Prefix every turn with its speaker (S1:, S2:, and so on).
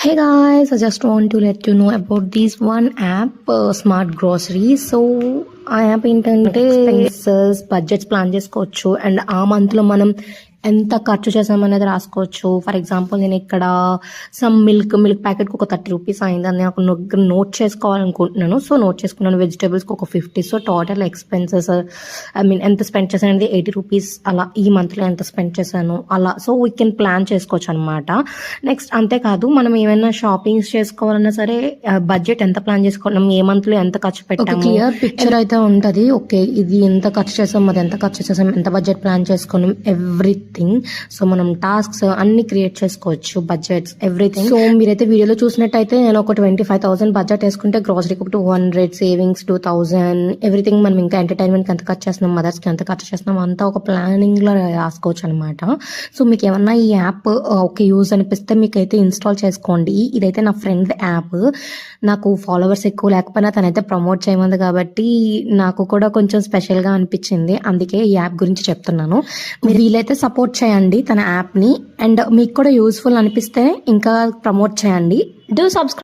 S1: Hey guys, I just want to let you know about this one app, Smart Grocery. So ఆ app ఏంటంటే expenses budgets plan చేసుకోవచ్చు and ఆ మంత్లో మనం ఎంత ఖర్చు చేసామనేది రాసుకోవచ్చు. ఫర్ ఎగ్జాంపుల్ నేను ఇక్కడ సమ్ మిల్క్ ప్యాకెట్కి ఒక 30 రూపీస్ అయింది అని నాకు నోట్ చేసుకోవాలనుకుంటున్నాను. సో నోట్ చేసుకున్నాను. వెజిటేబుల్స్కి ఒక 50. సో టోటల్ ఎక్స్పెన్సెస్ ఎంత స్పెండ్ చేశాను అనేది 80 రూపీస్. అలా ఈ మంత్లో ఎంత స్పెండ్ చేశాను అలా. సో వీ కెన్ ప్లాన్ చేసుకోవచ్చు అనమాట. నెక్స్ట్ అంతేకాదు మనం ఏమైనా షాపింగ్స్ చేసుకోవాలన్నా సరే బడ్జెట్ ఎంత ప్లాన్ చేసుకోవాలి, ఏ మంత్లో ఎంత ఖర్చు పెట్టాము, క్లియర్ పిక్చర్ అయితే ఉంటుంది. ఓకే ఇది ఎంత ఖర్చు చేసాం, అది ఎంత ఖర్చు చేసాం, ఎంత బడ్జెట్ ప్లాన్ చేసుకున్నాం, ఎవ్రీథింగ్. సో మనం టాస్క్స్ అన్ని క్రియేట్ చేసుకోవచ్చు, బడ్జెట్స్ ఎవ్రీథింగ్. సో మీరైతే వీడియోలో చూసినట్టయితే నేను ఒక 25,000 బడ్జెట్ వేసుకుంటే గ్రోసరీకి ఒక 200, సేవింగ్స్ 2,000, ఎవ్రీథింగ్. మనం ఇంకా ఎంటర్టైన్మెంట్కి ఎంత ఖర్చు చేస్తున్నాం, మదర్స్కి ఎంత ఖర్చు చేస్తున్నాం అంతా ఒక ప్లానింగ్లో రాసుకోవచ్చు అనమాట. సో మీకు ఏమన్నా ఈ యాప్ ఓకే యూజ్ అనిపిస్తే మీకైతే ఇన్స్టాల్ చేసుకోండి. ఇదైతే నా ఫ్రెండ్ యాప్. నాకు ఫాలోవర్స్ ఎక్కువ లేకపోయినా తనైతే ప్రమోట్ చేయమంది కాబట్టి నాకు కూడా కొంచెం స్పెషల్గా అనిపించింది. అందుకే ఈ యాప్ గురించి చెప్తున్నాను. మీరు వీలైతే సపోర్ట్ చేయండి తన యాప్ని. అండ్ మీకు కూడా యూస్ఫుల్ అనిపిస్తే ఇంకా ప్రమోట్ చేయండి. Do subscribe.